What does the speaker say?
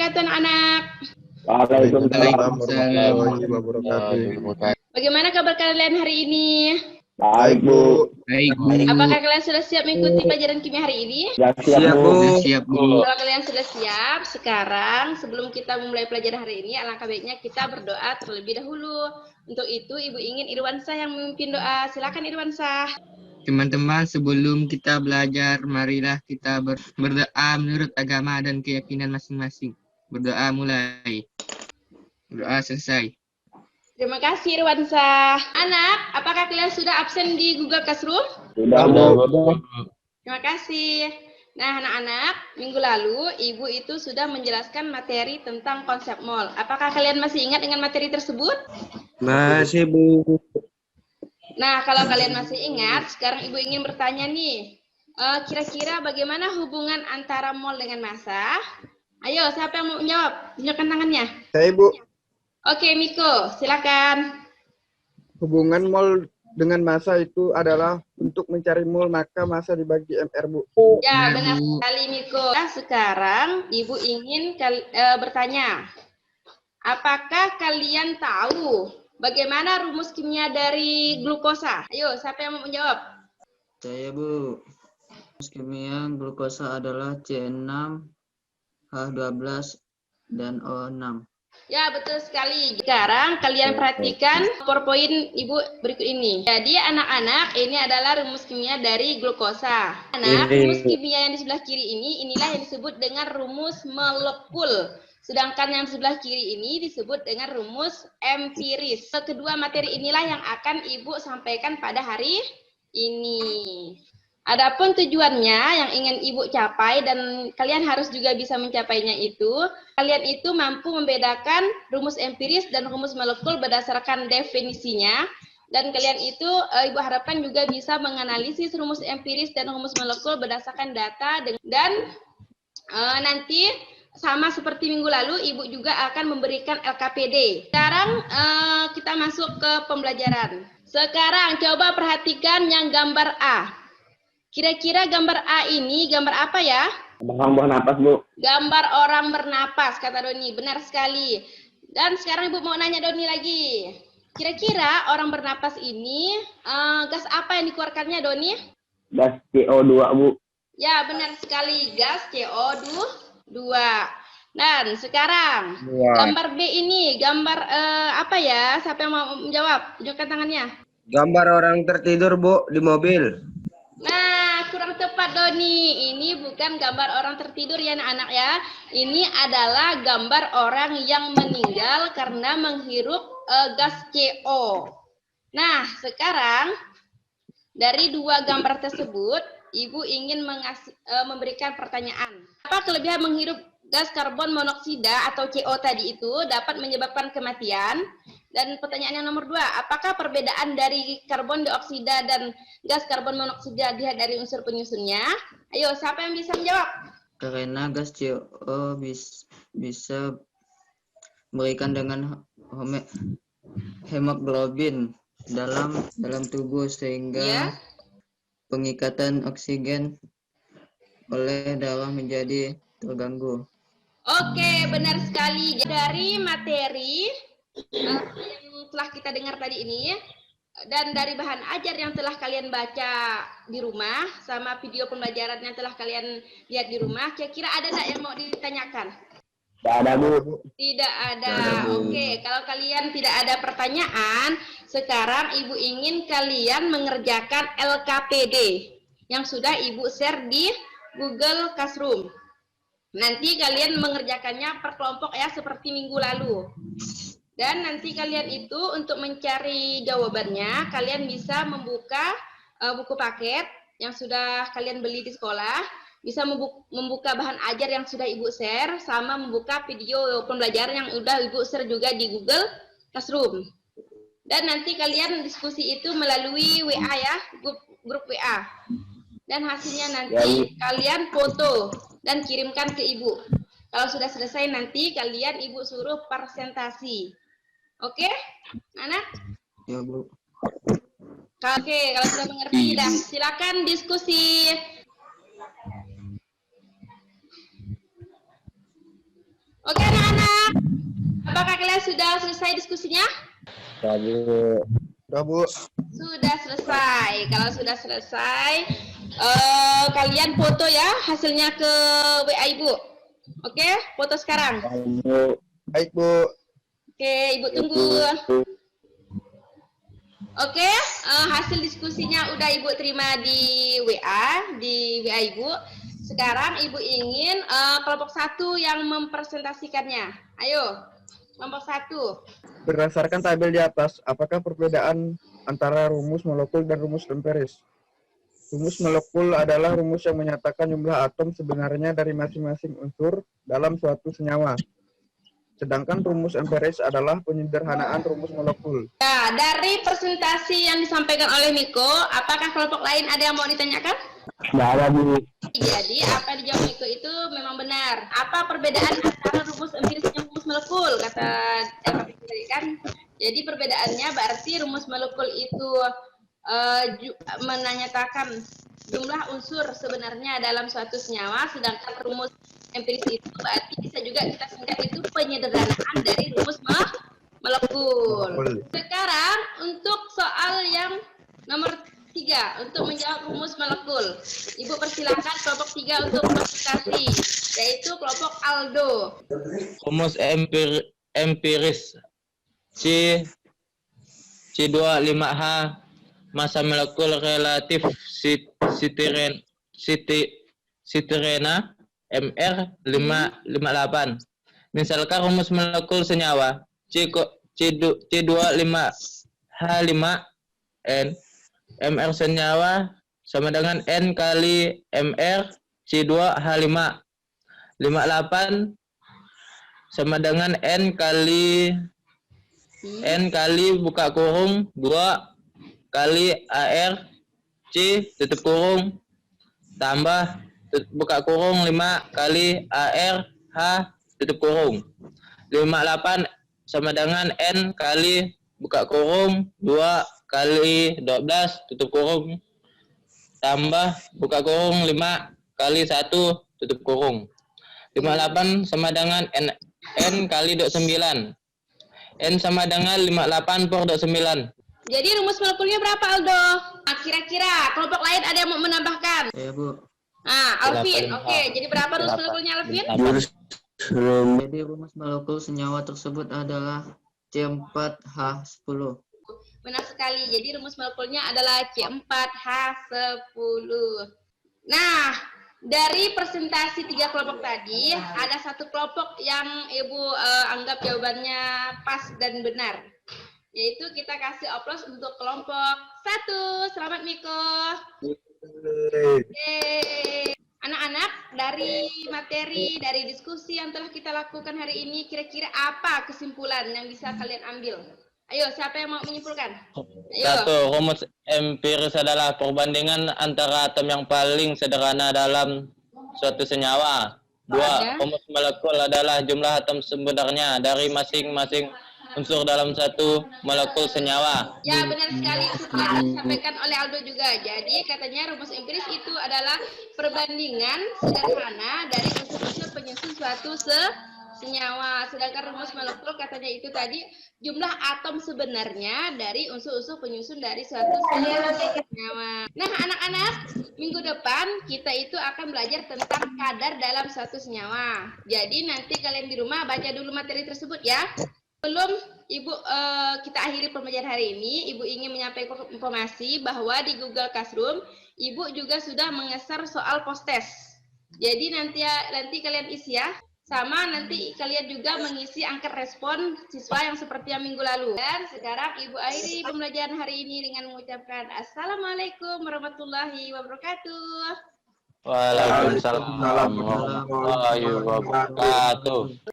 wabarakatuh anak-anak. Waalaikumsalam warahmatullahi wabarakatuh. Bagaimana kabar kalian hari ini? Baik, Bu. Baik, Bu. Apakah kalian sudah siap mengikuti pelajaran kimia hari ini? Siap, Bu. Siap, Bu. Kalau kalian sudah siap, sekarang sebelum kita memulai pelajaran hari ini, alangkah baiknya kita berdoa terlebih dahulu. Untuk itu, Ibu ingin Irwansyah yang memimpin doa. Silakan Irwansyah. Teman-teman, sebelum kita belajar, marilah kita berdoa menurut agama dan keyakinan masing-masing. Berdoa mulai. Berdoa selesai. Terima kasih Irwansyah. Anak, apakah kalian sudah absen di Google Classroom? Sudah, Bu. Terima kasih. Nah, anak-anak, minggu lalu Ibu itu sudah menjelaskan materi tentang konsep mol. Apakah kalian masih ingat dengan materi tersebut? Masih, Bu. Nah, kalau kalian masih ingat, sekarang Ibu ingin bertanya nih. Kira-kira bagaimana hubungan antara mol dengan massa? Ayo, siapa yang mau menjawab? Tunjukkan tangannya. Saya, Bu. Oke, Miko, silakan. Hubungan mol dengan massa itu adalah untuk mencari mol, maka massa dibagi MR, Bu. Ya, Benar, benar Bu. sekali, Miko. Nah, sekarang Ibu ingin bertanya. Apakah kalian tahu bagaimana rumus kimia dari glukosa? Ayo, siapa yang mau menjawab? Saya, Bu. Rumus kimia glukosa adalah C6, H12, dan O6. Ya, betul sekali. Sekarang kalian perhatikan PowerPoint Ibu berikut ini. Jadi, anak-anak, ini adalah rumus kimia dari glukosa. Anak, rumus kimia yang di sebelah kiri ini, inilah yang disebut dengan rumus molekul. Sedangkan yang sebelah kiri ini disebut dengan rumus empiris. Kedua materi inilah yang akan Ibu sampaikan pada hari ini. Adapun tujuannya yang ingin Ibu capai dan kalian harus juga bisa mencapainya itu, kalian itu mampu membedakan rumus empiris dan rumus molekul berdasarkan definisinya, dan kalian itu Ibu harapkan juga bisa menganalisis rumus empiris dan rumus molekul berdasarkan data, dan nanti sama seperti minggu lalu Ibu juga akan memberikan LKPD. Sekarang kita masuk ke pembelajaran. Sekarang coba perhatikan yang gambar A. Kira-kira gambar A ini gambar apa ya? Orang buah napas, Bu. Gambar orang bernapas, kata Doni. Benar sekali. Dan sekarang Ibu mau nanya Doni lagi. Kira-kira orang bernapas ini gas apa yang dikeluarkannya, Doni? Gas CO2, Bu. Ya, benar sekali. Gas CO2. Dan sekarang gambar B ini gambar apa ya? Siapa yang mau menjawab? Tunjukkan tangannya. Gambar orang tertidur, Bu, di mobil. Nah, kurang tepat Doni. Ini bukan gambar orang tertidur ya anak-anak ya. Ini adalah gambar orang yang meninggal karena menghirup gas CO. Nah, sekarang dari dua gambar tersebut, Ibu ingin memberikan pertanyaan. Apa kelebihan menghirup gas karbon monoksida atau CO tadi itu dapat menyebabkan kematian? Dan pertanyaan yang nomor 2, apakah perbedaan dari karbon dioksida dan gas karbon monoksida dilihat dari unsur penyusunnya? Ayo, siapa yang bisa menjawab? Karena gas CO bisa berikan dengan hemoglobin dalam tubuh sehingga pengikatan oksigen oleh darah menjadi terganggu. Oke, benar sekali. Dari materi yang telah kita dengar tadi ini, dan dari bahan ajar yang telah kalian baca di rumah, sama video pembelajaran yang telah kalian lihat di rumah, kira-kira ada nggak yang mau ditanyakan? Tidak ada, Bu. Tidak ada. Oke, kalau kalian tidak ada pertanyaan, sekarang Ibu ingin kalian mengerjakan LKPD yang sudah Ibu share di Google Classroom. Nanti kalian mengerjakannya per kelompok ya, seperti minggu lalu. Dan nanti kalian itu untuk mencari jawabannya, kalian bisa membuka buku paket yang sudah kalian beli di sekolah, bisa membuka bahan ajar yang sudah Ibu share, sama membuka video pembelajaran yang sudah Ibu share juga di Google Classroom. Dan nanti kalian diskusi itu melalui WA ya, grup WA. Dan hasilnya nanti kalian foto dan kirimkan ke Ibu. Kalau sudah selesai nanti kalian Ibu suruh presentasi. Oke, anak? Ya, Bu. Oke, kalau sudah mengerti, dah silakan diskusi. Oke. sudah selesai diskusinya? Udah, Bu. Sudah selesai. Kalau sudah selesai, kalian foto ya hasilnya ke WA Ibu. Oke, foto sekarang. Baik, Bu. Oke, Ibu tunggu. Oke, hasil diskusinya udah Ibu terima di WA Ibu. Sekarang Ibu ingin kelompok 1 yang mempresentasikannya. Ayo, kelompok 1. Berdasarkan tabel di atas, apakah perbedaan antara rumus molekul dan rumus empiris? Rumus molekul adalah rumus yang menyatakan jumlah atom sebenarnya dari masing-masing unsur dalam suatu senyawa. Sedangkan rumus empiris adalah penyederhanaan rumus molekul. Nah, dari presentasi yang disampaikan oleh Miko, apakah kelompok lain ada yang mau ditanyakan? Nggak ada, Bu. Jadi, apa yang dijawab Miko itu memang benar. Apa perbedaan antara rumus empiris dan rumus molekul? Kata tadi kan. Jadi, perbedaannya berarti rumus molekul itu menyatakan jumlah unsur sebenarnya dalam suatu senyawa, sedangkan rumus empiris itu berarti bisa juga kita singkat itu penyederhanaan dari rumus molekul. Sekarang untuk soal yang nomor 3 untuk menjawab rumus molekul, Ibu persilakan kelompok 3 untuk presentasi, yaitu kelompok Aldo. Rumus empiris C25H massa molekul relatif siterena MR 558. Misalkan rumus molekul senyawa C25H5N MR senyawa sama dengan N kali MR C2H5. 58 sama dengan N kali buka kurung 2 kali AR C tutup kurung tambah buka kurung 5 kali AR H tutup kurung. 58 sama dengan N kali buka kurung 2 kali 12 tutup kurung tambah buka kurung 5 kali 1 tutup kurung. 58 sama dengan N kali 29. N sama dengan 58 per 29. Jadi rumus molekulnya berapa, Aldo? Nah, kira-kira kelompok lain ada yang mau menambahkan? Ya, Bu. Nah, Alvin, oke. Jadi berapa rumus molekulnya, Alvin? Jadi rumus molekul senyawa tersebut adalah C4H10. Benar sekali. Jadi rumus molekulnya adalah C4H10. Nah, dari presentasi 3 kelompok tadi, ada 1 kelompok yang Ibu anggap jawabannya pas dan benar. Yaitu kita kasih aplaus untuk kelompok 1. Selamat, Miko. Yeay. Anak-anak, dari materi, dari diskusi yang telah kita lakukan hari ini, kira-kira apa kesimpulan yang bisa kalian ambil? Ayo, siapa yang mau menyimpulkan? Ayo. 1. Rumus empiris adalah perbandingan antara atom yang paling sederhana dalam suatu senyawa. 2. Rumus molekul adalah jumlah atom sebenarnya dari masing-masing unsur dalam satu molekul senyawa. Ya, benar sekali. Setelah disampaikan oleh Aldo juga. Jadi, katanya rumus empiris itu adalah perbandingan sederhana dari unsur-unsur penyusun suatu senyawa. Sedangkan rumus molekul katanya itu tadi jumlah atom sebenarnya dari unsur-unsur penyusun dari suatu senyawa. Nah, anak-anak, minggu depan kita itu akan belajar tentang kadar dalam suatu senyawa. Jadi, nanti kalian di rumah baca dulu materi tersebut ya. Sebelum Ibu kita akhiri pembelajaran hari ini, Ibu ingin menyampaikan informasi bahwa di Google Classroom, Ibu juga sudah mengeser soal post-test. Jadi nanti kalian isi ya, sama nanti kalian juga mengisi angket respon siswa yang seperti yang minggu lalu. Dan sekarang Ibu akhiri pembelajaran hari ini dengan mengucapkan Assalamualaikum warahmatullahi wabarakatuh. Waalaikumsalam warahmatullahi wabarakatuh.